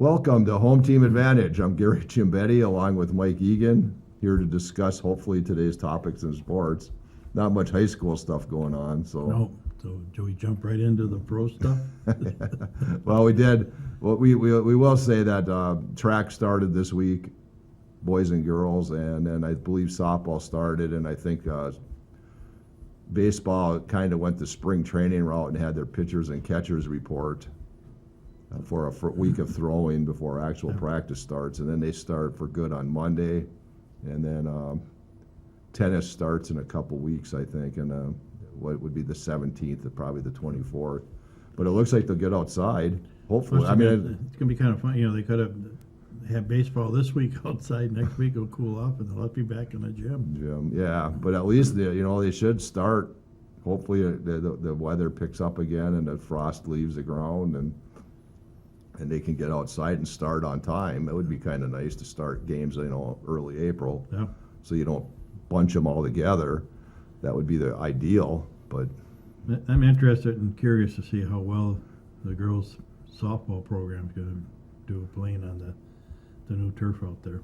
Welcome to Home Team Advantage. I'm Gary Ciambetti along with Mike Egan, here to discuss hopefully today's topics in sports. Not much high school stuff going on, so. No, so do we jump right into the pro stuff? Well, we did. Well, we will say that track started this week, boys and girls, and then I believe softball started, and I think baseball kind of went the spring training route and had their pitchers and catchers report for a week of throwing before actual practice starts, and then they start for good on Monday, and then tennis starts in a couple weeks, I think, and what would be the 17th and probably the 24th. But it looks like they'll get outside, hopefully. I mean, it's gonna be kind of fun. You know, they could have had baseball this week outside. Next week it'll cool off, and they'll have to be back in the gym. Yeah, but at least they should start. Hopefully, the weather picks up again and the frost leaves the ground, and they can get outside and start on time. It would be kind of nice to start games, early April, Yeah. so you don't bunch them all together. That would be the ideal, but I'm interested and curious to see how well the girls' softball program's going to do playing on the new turf out there.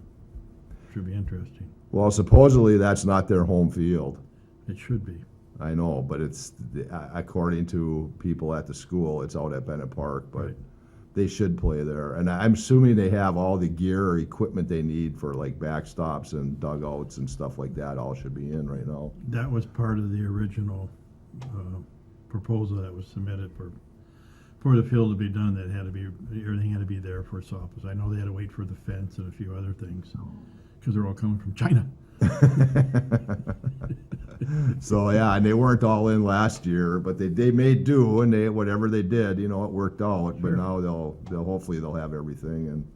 Should be interesting. well, supposedly that's not their home field. It should be. I know, but it's according to people at the school, it's out at Bennett Park, but. Right. They should play there, and I'm assuming they have all the gear or equipment they need for like backstops and dugouts and stuff like that. All should be in right now. That was part of the original proposal that was submitted for the field to be done. That had to be, everything had to be there for softball. I know they had to wait for the fence and a few other things because they're all coming from China. So yeah, and they weren't all in last year, but they made do, and whatever they did, it worked out. But Sure. now they'll hopefully they'll have everything, and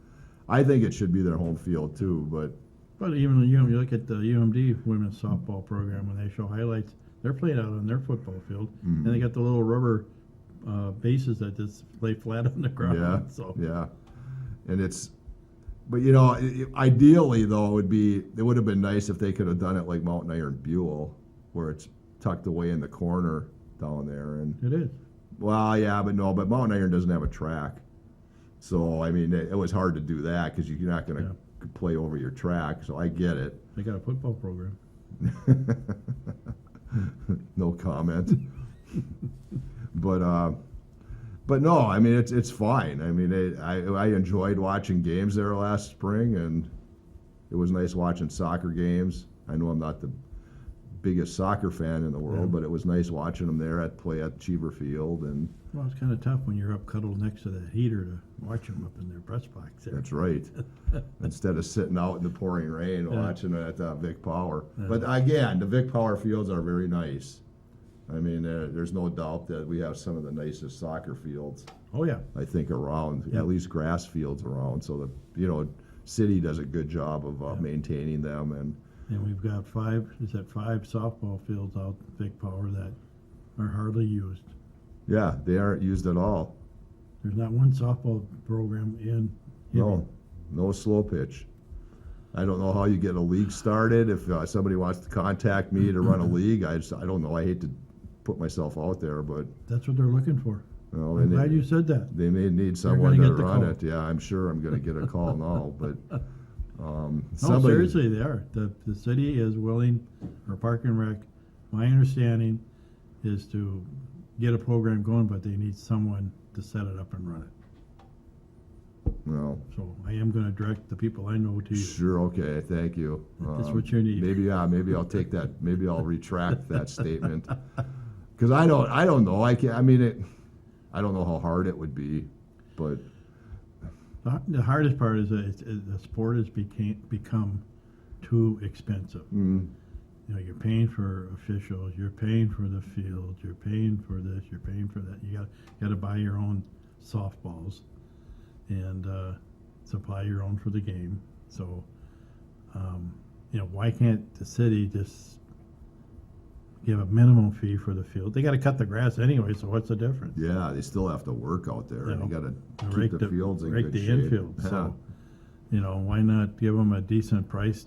I think it should be their home field too. But Even you look at the UMD women's softball program when they show highlights, they're playing out on their football field, and they got the little rubber bases that just lay flat on the ground. yeah, So yeah, and but ideally though, it would have been nice if they could have done it like Mountain Iron Buell, where it's tucked away in the corner down there. And it is. well, yeah, but Mountain Iron doesn't have a track, so I mean it was hard to do that because you're not going to play over your track. So I get it. They got a football program. No comment. But no, I mean it's fine. I mean I enjoyed watching games there last spring, and it was nice watching soccer games. I know I'm not the biggest soccer fan in the world, but it was nice watching them there play at Cheever Field. And Well, it's kind of tough when you're up cuddled next to that heater to watch them up in their press box there. that's right. Instead of sitting out in the pouring rain watching it at Vic Power. But again, the Vic Power fields are very nice. I mean, there's no doubt that we have some of the nicest soccer fields, Oh yeah. I think, around, at least grass fields around. So the city does a good job of maintaining them. And we've got five softball fields out at Vic Power that are hardly used. Yeah, they aren't used at all. There's not one softball program in No slow pitch. I don't know how you get a league started. If somebody wants to contact me to run a league, I don't know. I hate to put myself out there, but That's what they're looking for. I'm I'm glad you said that. They may need someone gonna to get the run call. it. Yeah, I'm sure I'm going to get a call now. But No, somebody, seriously, they are. The city is willing, or Park and Rec, my understanding is to get a program going, but they need someone to set it up and run it. no, So I am going to direct the people I know to you. sure, okay, thank you. That's what you need. Maybe I'll take that. Maybe I'll retract that statement because I don't know. I can't. I mean, I don't know how hard it would be, but. The hardest part is that the sport has become too expensive. You're paying for officials, you're paying for the field, you're paying for this, you're paying for that. You got to buy your own softballs and supply your own for the game. So, why can't the city just give a minimum fee for the field? They got to cut the grass anyway, so what's the difference? Yeah, they still have to work out there. You And you know, got to keep the fields in rake good the shape. infield. So, why not give them a decent price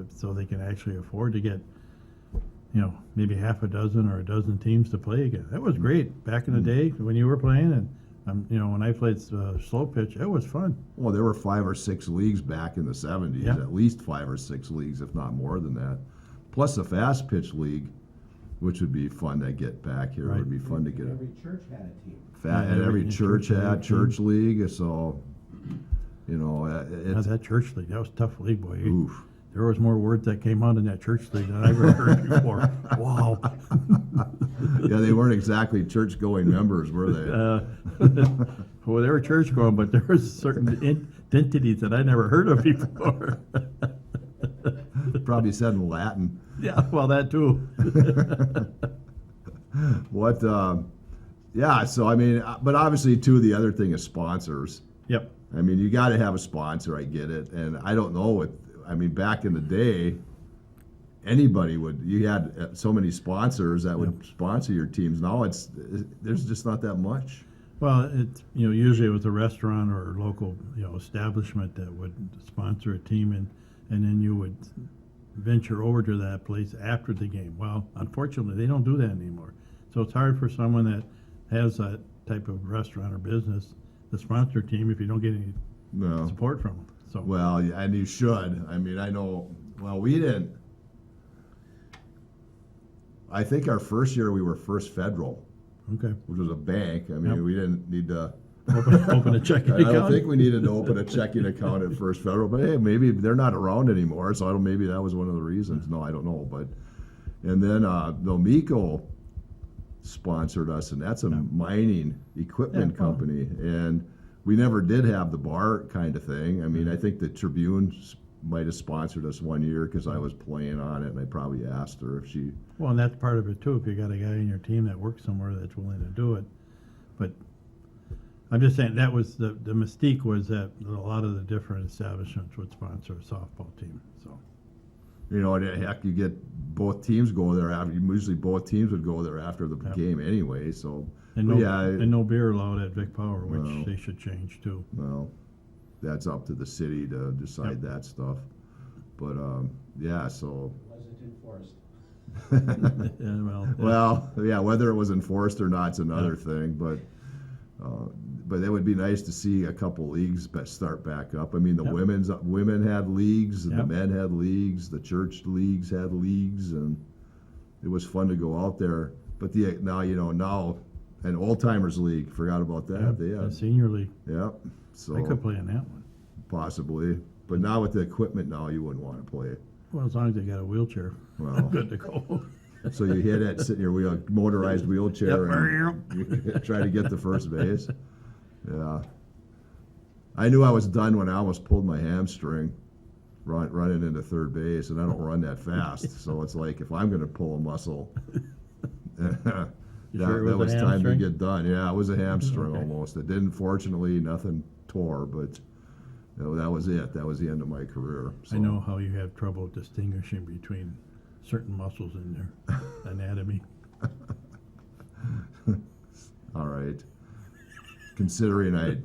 so they can actually afford to get, maybe half a dozen or a dozen teams to play again? That was great back in the day when you were playing, and When I played slow pitch, it was fun. Well, there were 5 or 6 leagues back in the 70s, Yeah. at least 5 or 6 leagues, if not more than that. Plus the fast pitch league, which would be fun to get back here. It Right. would be fun to get Every church had a team. and every church had church league. league. So, Now, it's that church league, that was a tough league, boy. oof. There was more words that came out in that church league than I've ever heard before. Wow. Yeah, they weren't exactly church-going members, were they? Well, they were church going, but there was certain entities that I never heard of before. Probably said in Latin. Yeah, well, that too. What? Yeah. So I mean, but obviously, too, the other thing is sponsors. Yep. I mean, you got to have a sponsor. I get it, and I don't know what. I mean, back in the day, anybody would. You had so many sponsors that would sponsor your teams. Now there's just not that much. Well, it's usually it was a restaurant or local establishment that would sponsor a team, and then you would venture over to that place after the game. Well, unfortunately, they don't do that anymore. So it's hard for someone that has that type of restaurant or business to sponsor a team if you don't get any No. support from them. So Well, yeah, and you should. I mean, I know. Well, we didn't. I think our first year we were First Federal, okay, which was a bank. I mean, Yep. we didn't need to. open a checking I account. don't think we needed to open a checking account at First Federal, but hey, maybe they're not around anymore, so I don't. Maybe that was one of the reasons. No, I don't know. But and then Nomico sponsored us, and that's a mining equipment Yeah, well. company, and we never did have the bar kind of thing. I mean, I think the Tribune might have sponsored us one year because I was playing on it, and I probably asked her if she. Well, and that's part of it too. If you got a guy in your team that works somewhere that's willing to do it, but I'm just saying that was the mystique was that a lot of the different establishments would sponsor a softball team. So You know, and heck, you get both teams go there after. Usually, both teams would go there after the Yep. game anyway. So, and but no yeah, and no beer allowed at Vic Power, which No. they should change too. well, that's up to the city to decide Yep. that stuff. But yeah, so Wasn't enforced. Yeah, well, yeah, whether it was enforced or not is another thing. But it would be nice to see a couple leagues start back up. I mean, the Yep. women had leagues, and Yep. the men had leagues, the church leagues had leagues, and it was fun to go out there. But now an old timers league, forgot about that. yeah, They the had, senior league. yeah, so I could play in that one. possibly. But now with the equipment, now you wouldn't want to play. Well, as long as they got a wheelchair, Well, I'm good to go. so you hit it, sit in your motorized wheelchair, and Yep. try to get to first base. Yeah. I knew I was done when I almost pulled my hamstring running into third base, and I don't run that fast. So it's like if I'm going to pull a muscle, that sure it was a time to hamstring? get done. Yeah, it was a hamstring Okay. almost. It didn't, fortunately, nothing tore, but that was it. That was the end of my career. So. I know how you have trouble distinguishing between certain muscles in their anatomy. All right. Considering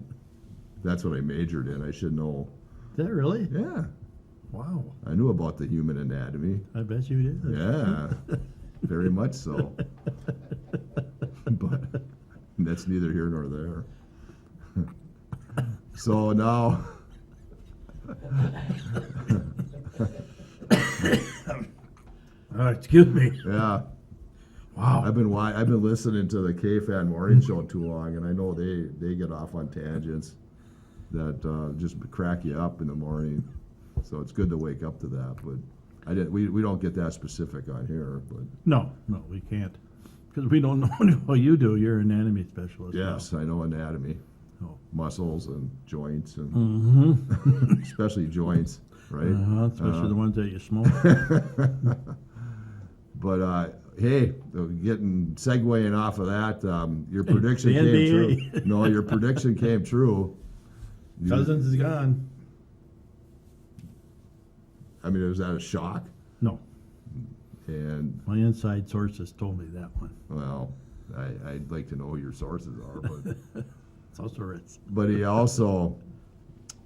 that's what I majored in, I should know. Is that really? Yeah, Wow. I knew about the human anatomy. I bet you did. Yeah, very much so. But that's neither here nor there. So now, Excuse me. yeah, Wow. I've been listening to the K-Fan morning show too long, and I know they get off on tangents that just crack you up in the morning. So it's good to wake up to that, but we don't get that specific on here, but No, we can't. Because we don't know how you do. You're an anatomy specialist. yes, I know anatomy, Oh. muscles and joints, and Mm-hmm. especially joints, right? Especially the ones that you smoke. But hey, getting segueing off of that, your prediction The came NBA. true. No, your prediction came true. Cousins is gone. I mean, was that a shock? No, And my inside sources told me that one. well, I'd like to know who your sources are, but It's also Ritz. but he also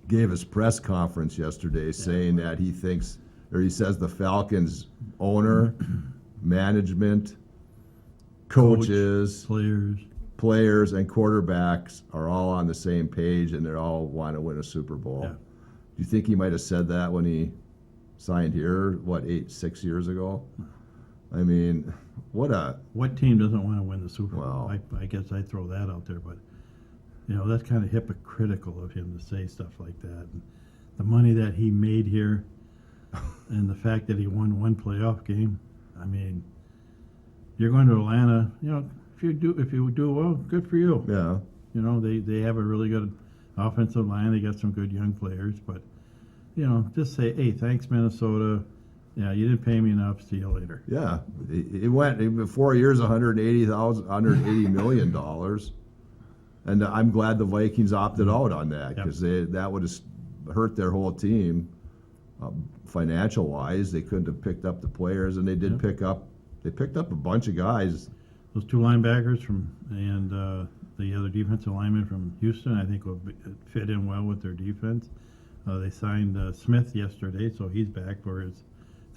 gave his press conference yesterday saying that he thinks, or he says the Falcons owner, management, coaches, Players. players and quarterbacks are all on the same page and they all want to win a Super Bowl. Yeah. Do you think he might have said that when he signed here, 6 years ago? I mean, What team doesn't want to win the Super Bowl? Well. I guess I'd throw that out there, but that's kind of hypocritical of him to say stuff like that. And the money that he made here, and the fact that he won one playoff game. I mean, you're going to Atlanta. If you do well, good for you. yeah. They have a really good offensive line. They got some good young players, but just say, hey, thanks, Minnesota. Yeah, you didn't pay me enough. See you later. Yeah, it went 4 years, $180 million, and I'm glad the Vikings opted out on that because that would have hurt their whole team financial wise. They couldn't have picked up the players, and they did pick up. They picked up a bunch of guys. Those two linebackers and the other defensive lineman from Houston, I think will fit in well with their defense. They signed Smith yesterday, so he's back for his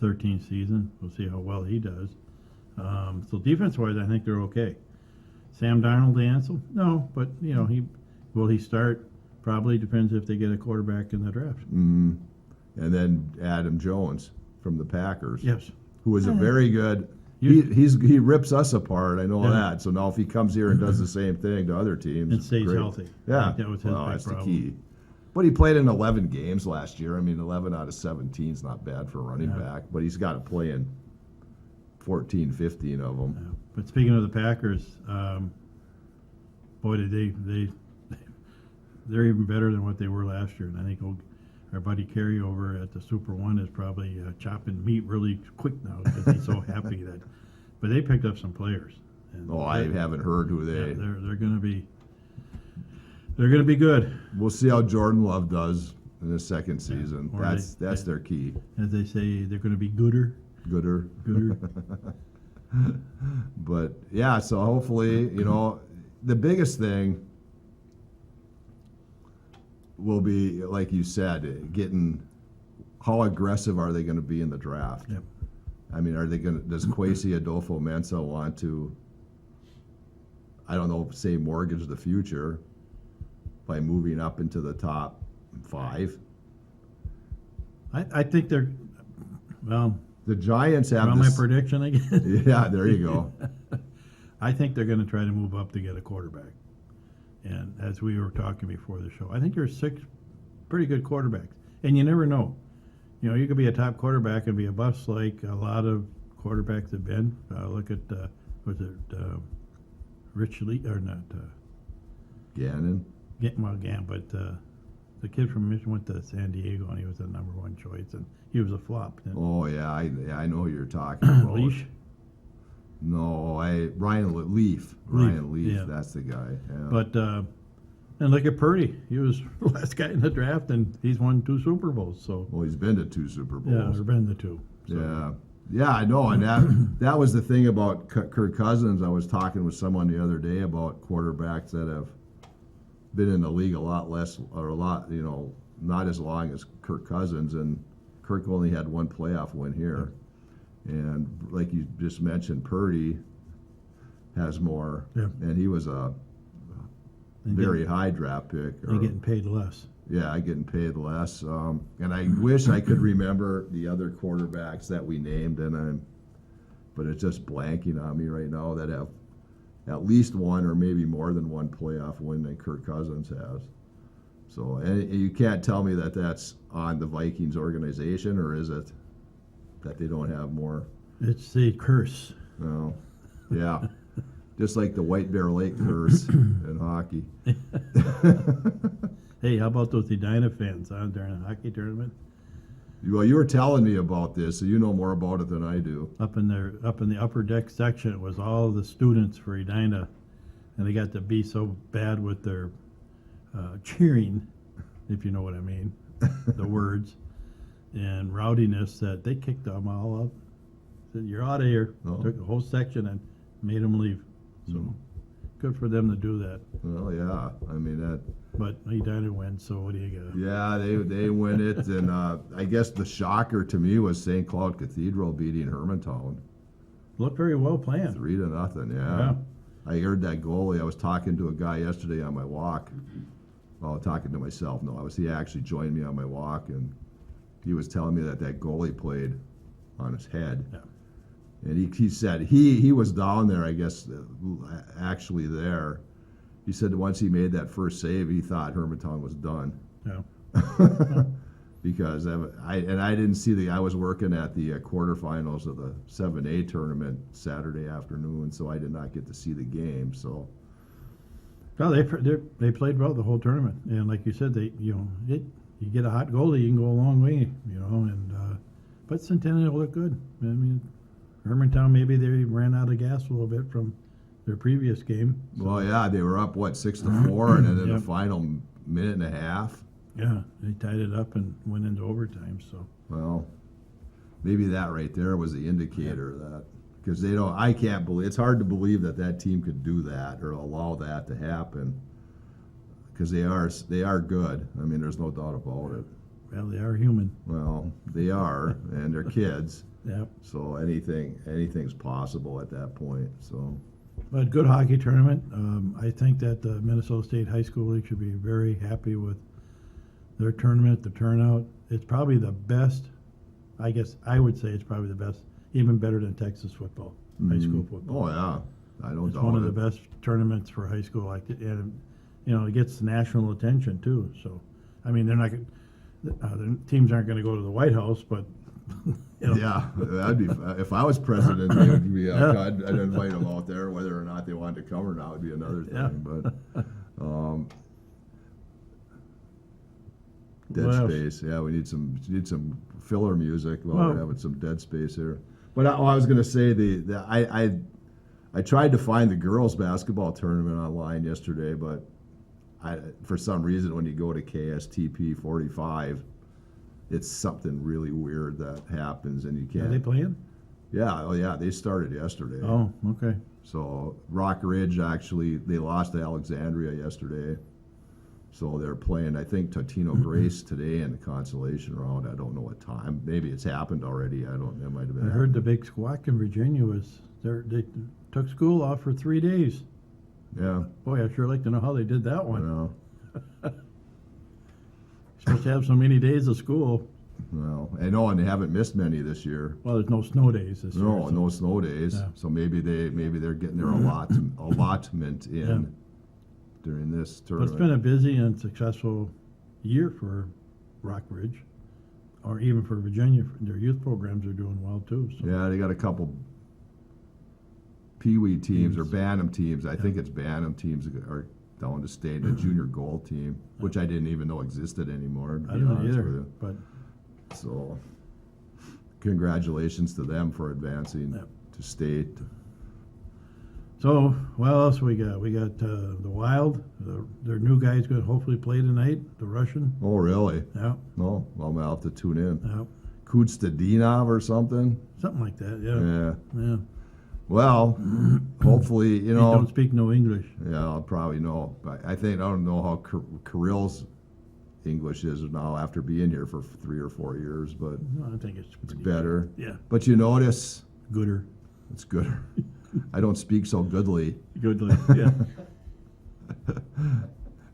13th season. We'll see how well he does. So defense-wise, I think they're okay. Sam Darnold, the answer? No, but will he start? Probably depends if they get a quarterback in the draft. Mm-hmm. And then Adam Jones from the Packers, Yes. who is a very good. He rips us apart. I know Yeah. that. So now if he comes here and does the same thing to other teams, And stays great. healthy. I Yeah, think that was his big that's problem. the key. But he played in 11 games last year. I mean, 11 out of 17 is not bad for a running back. But he's got to play in 14, 15 of them. Yeah. But speaking of the Packers, boy, they're even better than what they were last year. And I think our buddy Kerry over at the Super One is probably chopping meat really quick now because he's so happy that. But they picked up some players. And I haven't heard who they. They're going to be. They're going to be good, We'll see how Jordan Love does in the second season. Or That's their key. as they say. They're going to be gooder. Gooder. Gooder. But yeah, so hopefully, the biggest thing will be, like you said, how aggressive are they going to be in the draft? Yep. I mean, does Kwesi Adolfo-Mensah want to, I don't know, say mortgage the future by moving up into the top 5? I think they're. Well, The Giants have on my this. prediction again. Yeah, there you go. I think they're going to try to move up to get a quarterback. And as we were talking before the show, I think there's 6 pretty good quarterbacks. And you never know. You could be a top quarterback and be a bust like a lot of quarterbacks have been. Look at, Rich Lee, or not, Gannon. but the kid from Michigan went to San Diego and he was the #1 choice and he was a flop. Oh yeah, I know who you're talking about. Leash? No, Ryan Leaf. Ryan Leaf, yeah. that's the guy. Yeah. But and look at Purdy. He was the last guy in the draft, and he's won 2 Super Bowls. So Well, he's been to 2 Super yeah, Bowls. there's been the 2. So. Yeah, I know, and that was the thing about Kirk Cousins. I was talking with someone the other day about quarterbacks that have been in the league a lot less, or not as long as Kirk Cousins, and Kirk only had 1 playoff win here. And like you just mentioned, Purdy has more, and he was a very high draft pick. They're getting paid less. Yeah, getting paid less. And I wish I could remember the other quarterbacks that we named, but it's just blanking on me right now that have at least 1 or maybe more than 1 playoff win that Kirk Cousins has. So, and you can't tell me that that's on the Vikings organization, or is it that they don't have more? It's the curse. No. Yeah. Just like the White Bear Lake curse in hockey. Hey, how about those Edina fans during a hockey tournament? Well, you were telling me about this, so you know more about it than I do. Up in the upper deck section, it was all the students for Edina, and they got to be so bad with their cheering, if you know what I mean, the words, and rowdiness that they kicked them all up. Said, "You're out of here." Oh. Took the whole section and made them leave. So good for them to do that. Well, yeah. I mean that. But Edina wins, so what do you got? Yeah, they win it, and I guess the shocker to me was St. Cloud Cathedral beating Hermantown Looked very well planned. 3-0. Yeah. I heard that goalie. I was talking to a guy yesterday on my walk. Well, talking to myself. No, he actually joined me on my walk, and he was telling me that goalie played on his head. Yeah. And he said he was down there, I guess, actually there. He said that once he made that first save, he thought Hermantown was done. Yeah. Because I didn't see I was working at the quarterfinals of the 7A tournament Saturday afternoon, so I did not get to see the game. So, No, they played well the whole tournament, and like you said, you get a hot goalie, you can go a long way, but Centennial looked good. I mean, Hermantown, maybe they ran out of gas a little bit from their previous game. well, yeah, they were up 6-4, and then in Yep. the final minute and a half. Yeah, they tied it up and went into overtime. So Well, maybe that right there was the indicator of that, because I can't believe, it's hard to believe that team could do that or allow that to happen, because they are good. I mean, there's no doubt about it. well, they are human. Well, they are, and they're kids, Yeah, so anything's possible at that point. So, but good hockey tournament. I think that the Minnesota State High School League should be very happy with their tournament, the turnout. It's probably the best. I guess I would say it's probably the best, even better than Texas football, high school football. oh yeah, I don't It's doubt one of the it. best tournaments for high school, and it gets national attention too. So, I mean, they're not. The teams aren't going to go to the White House, but Yeah, that'd be if I was president. It would be, Yeah. I'd invite them out there, whether or not they wanted to come or not would be another thing. Yeah. But Dead What else? Space, yeah, we need some filler music while Well- we're having some Dead Space here. But I was going to say I tried to find the girls basketball tournament online yesterday, but for some reason when you go to KSTP 45, it's something really weird that happens and you are can't. they playing? Yeah, oh yeah, they started yesterday. Oh, okay. So Rock Ridge actually, they lost to Alexandria yesterday. So they're playing, I think, Totino Grace today in the consolation round. I don't know what time. Maybe it's happened already. It might have been. I heard the big squawk in Virginia was they took school off for 3 days. Yeah. Boy, I'd sure like to know how they did that one. Well, Supposed to have so many days of school. I know, and they haven't missed many this year. Well, there's no snow days this year. No, so- no snow days. Yeah. So maybe they're getting their allotment in Yeah. during this But tournament. it's been a busy and successful year for Rock Ridge, or even for Virginia. Their youth programs are doing well too. So. Yeah, they got a couple Pee Wee teams or Teams. Bantam teams. I think it's Bantam teams that are down to state. A junior gold team, which I didn't even know existed anymore. To I be don't know honest either, with you. but So, congratulations to them for advancing Yep. to state. so what else we got? We got the Wild. Their new guy's going to hopefully play tonight. The Russian. Oh, really? Yeah, No, well, I'm gonna have to tune in. yeah, Kudstadinov or something. something like that. Yeah, Yeah. yeah. Well, hopefully, He don't speak no English. Yeah, I'll probably know. But I don't know how Kirill's English is now after being here for 3 or 4 years, but No, I think it's pretty better. Yeah, But you notice gooder. it's good. I don't speak so goodly. Goodly. Yeah.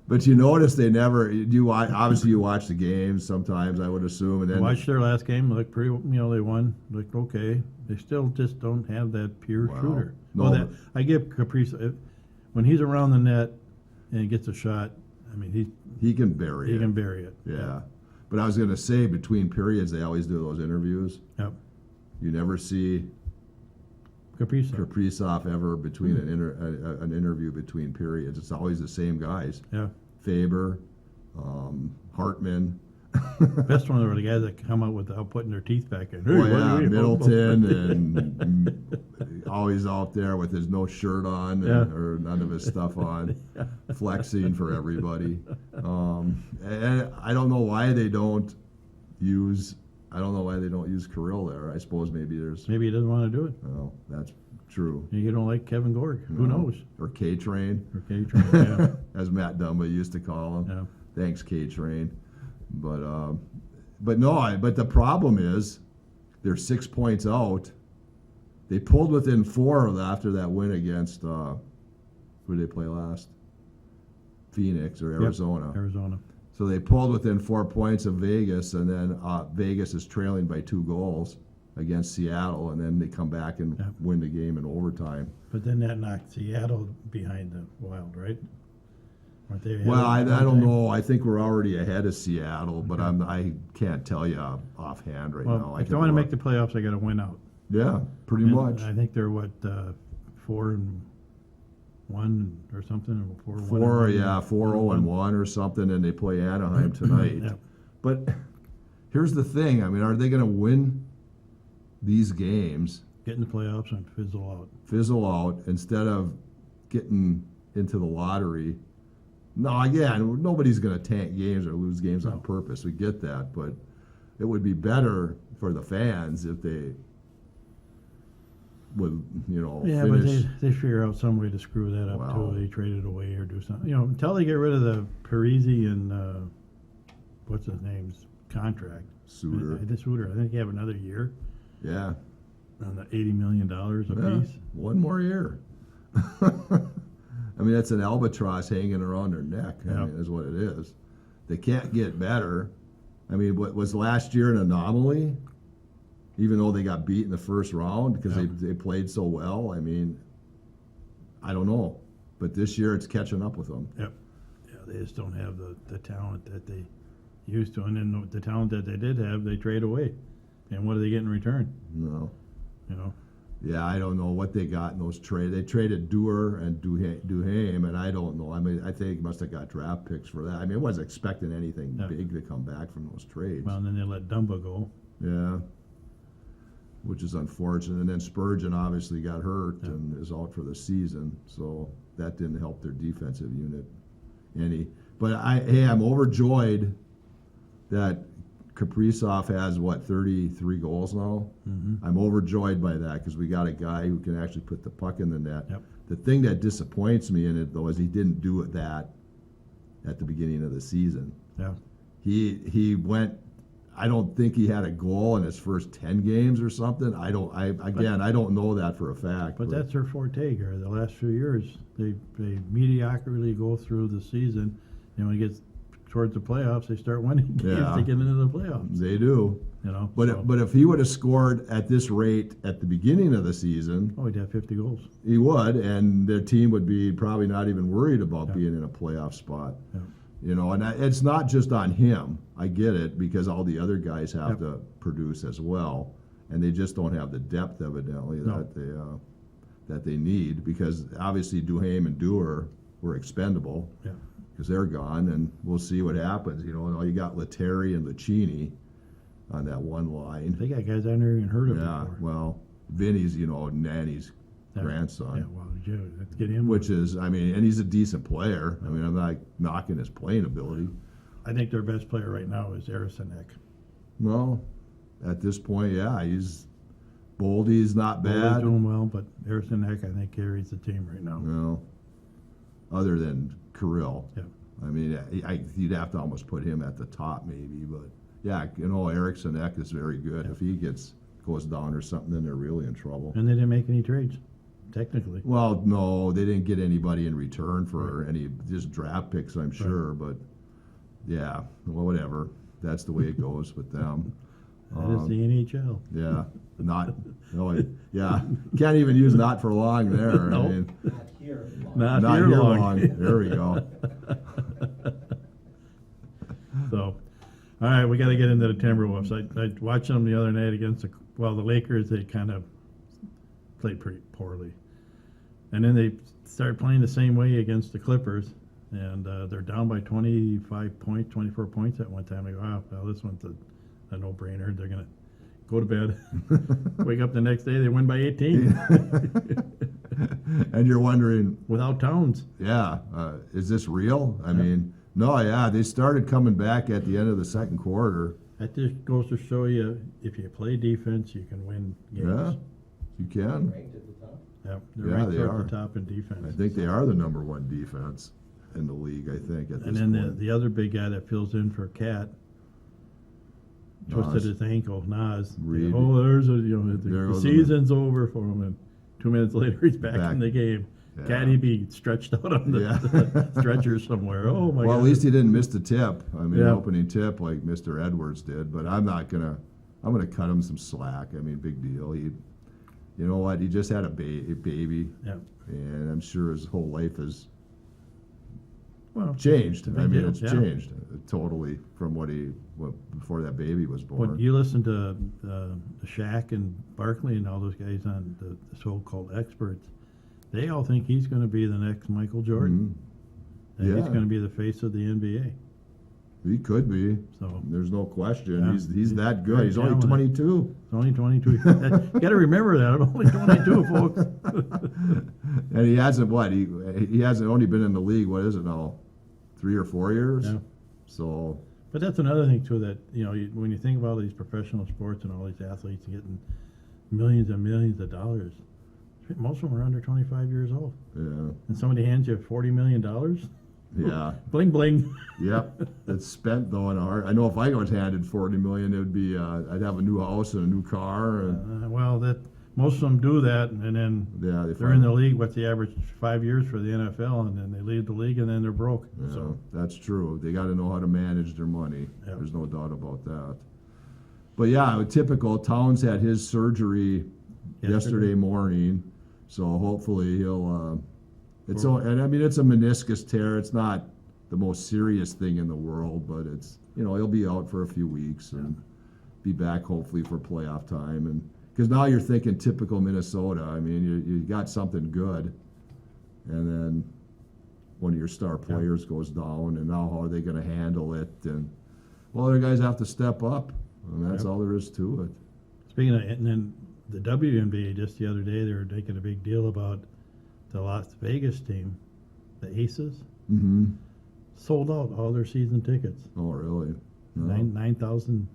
But you notice they never. You watch, obviously you watch the games sometimes. I would assume, and I then watched their last game. Looked pretty. They won. Looked okay. They still just don't have that pure Wow. shooter. No, Well, that I give Caprice when he's around the net and he gets a shot. I mean, he can bury he it. can bury it. Yeah. But I was going to say, between periods, they always do those interviews. Yep. You never see Caprice. Kaprizov ever between an interview between periods. It's always the same guys. Yeah. Faber, Hartman. Best one are the guys that come out without putting their teeth back in. Hey, Oh what yeah, do you- Middleton and always out there with his no shirt on Yeah. or none of his stuff on, flexing for everybody. And I don't know why they don't use. I don't know why they don't use Kirill there. I suppose maybe there's. Maybe he doesn't want to do it. Well, that's true. You don't like Kevin Gorg. Who No. knows? Or K Train, Okay, yeah. as Matt Dumba used to call him. Yeah. Thanks, K Train. But no. But the problem is, they're 6 points out. They pulled within 4 after that win against Who did they play last? Phoenix or Arizona. Arizona. So they pulled within 4 points of Vegas, and then Vegas is trailing by 2 goals against Seattle, and then they come back and Yeah. win the game in overtime. But then that knocked Seattle behind the Wild, right? Weren't they ahead Well, I at don't one time? know. I think we're already ahead of Seattle, but I can't tell you offhand right now. Well, I if they can want to look. make the playoffs, they got to win out. Yeah, pretty And much. I think they're 4-1 or something. 4-1. 4-0-1 or something, and they play Anaheim tonight. Yeah. But here's the thing. I mean, are they going to win these games, Get in the playoffs and fizzle out, instead of getting into the lottery? No, again, nobody's going to tank games or lose games on No. purpose. We get that, but it would be better for the fans if they would, Yeah, but finish. they figure out some way to screw that up Well. too. They trade it away or do something. Until they get rid of the Parisi and what's his name's contract. Suter. Suter. I think they have another year Yeah. on the $80 million Yeah, apiece. one more year. I mean, that's an albatross hanging around their neck. I Yeah. mean, is what it is. They can't get better. I mean, what was last year an anomaly? Even though they got beat in the first round because Yeah. they played so well. I mean, I don't know, but this year it's catching up with them. Yep. Yeah, they just don't have the talent that they used to, and then the talent that they did have, they trade away. And what do they get in return? No. You know. Yeah, I don't know what they got in those trades. They traded Dewar and Duhaime, and I don't know. I mean, I think must have got draft picks for that. I mean, I wasn't expecting anything Yeah. big to come back from those trades. Well, and then they let Dumba go. Yeah, which is unfortunate. And then Spurgeon obviously got hurt Yeah. and is out for the season, so that didn't help their defensive unit any. But I'm overjoyed that Kaprizov has 33 goals now. Mm-hmm. I'm overjoyed by that because we got a guy who can actually put the puck in the net. Yep. The thing that disappoints me in it though is he didn't do that at the beginning of the season. Yeah. He went. I don't think he had a goal in his first 10 games or something. I don't know that for a fact. But that's their forte, Gary. The last few years, they mediocrity go through the season, and when it gets towards the playoffs, they start winning games Yeah. to get into the playoffs. They do. But if he would have scored at this rate at the beginning of the season, he'd have 50 goals. he would, and their team would be probably not even worried about Yeah. being in a playoff spot. Yeah. It's not just on him. I get it because all the other guys have Yep. to produce as well, and they just don't have the depth evidently No. that they need because obviously Duhaime and Dewar were expendable Yeah. because they're gone, and we'll see what happens. And all you got Lettieri and Lucchini on that one line. They got guys I never even heard of Yeah, before. well, Vinny's Nanny's Yeah. grandson. Yeah, well, let's get him. Which is, I mean, and he's a decent player. I mean, I'm not knocking his playing ability. I think their best player right now is Eriksson Ek. Well, at this point, yeah, Boldy's not He's bad. doing well, but Eriksson Ek, I think, carries the team right now. No, other than Kirill. Yeah. I mean, you'd have to almost put him at the top maybe, but yeah, Eriksson Ek is very good. Yeah. If he goes down or something, then they're really in trouble. And they didn't make any trades, technically. Well, no, they didn't get anybody in return for any just draft picks, I'm sure. But yeah, well, whatever. That's the way it goes with them. That is the NHL. Yeah, yeah. Can't even use not for long there. No. I mean, Not here. Not not here here long. long. There we go. So, all right, we got to get into the Timberwolves. I watched them the other night against the Lakers. They kind of played pretty poorly, and then they started playing the same way against the Clippers, and they're down by 25 points, 24 points at one time. I go, wow, well, this one's a no-brainer. They're gonna go to bed, wake up the next day, they win by 18 And you're wondering, without Towns. yeah, is this real? I mean, no, yeah, they started coming back at the end of the second quarter. That just goes to show you, if you play defense, you can win games. Yeah, you can. Ranked at the top. Yep, they're Yeah, right they there are. at the top in defense. I think they are the number one defense in the league, I think, at And this then point. the other big guy that fills in for Cat twisted Nas. his ankle, Nas. Reed. Oh, there's There the goes the- season's over for him, and 2 minutes later he's back Back. in the game. Yeah. Caddy be stretched out on the Yeah. stretcher somewhere. Oh my Well, God. at least he didn't miss the tip. I mean, Yeah. opening tip like Mr. Edwards did. But I'm gonna cut him some slack. I mean, big deal. You know what? He just had a baby, Yeah. and I'm sure his whole life has Well, changed. big I mean, deal, it's yeah. changed totally from what before that baby was born. When you listen to Shaq and Barkley and all those guys on the so-called experts, they all think he's going to be the next Michael Jordan. And he's Yeah. going to be the face of the NBA. He could be. So There's no question. Yeah. He's that good. Very He's only talented. 22. it's only 22. You got to remember that. I'm only 22, folks. And he hasn't he hasn't only been in the league, what is it now? 3 or 4 years? Yeah. So But that's another thing too, that when you think about these professional sports and all these athletes getting millions and millions of dollars, most of them are under 25 years old. yeah. And somebody hands you $40 million, Yeah. bling bling. Yep. It's spent though in art. I know if I was handed 40 million, it would be I'd have a new house and a new car and Well, that most of them do that, and then yeah, they're in the league. What's the average 5 years for the NFL, and then they leave the league, and then they're broke. Yeah, So that's true. They got to know how to manage their money. Yep. There's no doubt about that. But yeah, typical. Towns had his surgery yesterday morning, so hopefully he'll. And I mean it's a meniscus tear. It's not the most serious thing in the world, but it's he'll be out for a few weeks and be back hopefully for playoff time. And because now you're thinking typical Minnesota. I mean you got something good, and then one of your star players goes down, and now how are they going to handle it? And well, other guys have to step up, and that's all there is to it. speaking of, and then the WNBA just the other day, they were making a big deal about the Las Vegas team, the Aces, Mm-hmm. sold out all their season tickets. Oh, really? No. 9,000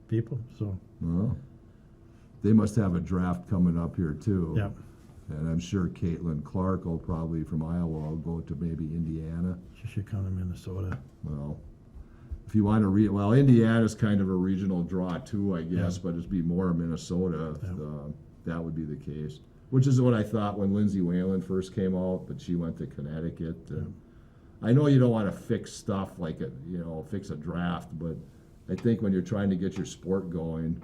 people. So Well, they must have a draft coming up here too. yeah, And I'm sure Caitlin Clark will probably from Iowa will go to maybe Indiana. she should come to Minnesota. Well, if you want to well, Indiana's kind of a regional draw too, I guess, but it'd be more Minnesota if that would be the case. Which is what I thought when Lindsay Whalen first came out, but she went to Connecticut. And I know you don't want to fix stuff like fix a draft, but I think when you're trying to get your sport going,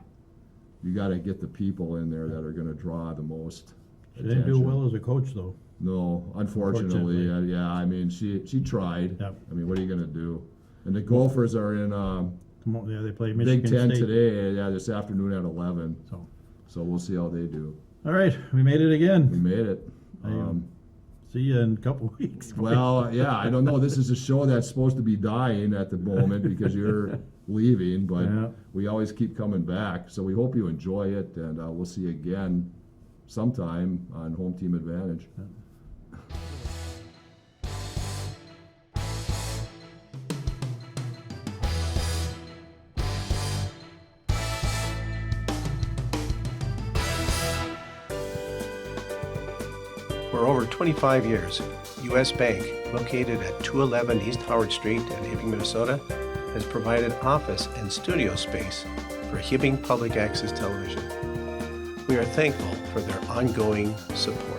you got to get the people in there that are going to draw the most She didn't do attention. well as a coach, though. No, unfortunately, yeah. I mean, she tried. Yep. I mean, what are you going to do? And the Gophers are in Yeah, they play Michigan Big Ten State today. Yeah, this afternoon at 11. So, So we'll see how they do. all right, we made it We again. made it. See you in a couple of weeks. Well, yeah, I don't know. This is a show that's supposed to be dying at the moment because you're leaving, but Yeah. we always keep coming back. So we hope you enjoy it, and we'll see you again sometime on Home Team Advantage. For over 25 years, U.S. Bank, located at 211 East Howard Street in Hibbing, Minnesota, has provided office and studio space for Hibbing Public Access Television. We are thankful for their ongoing support.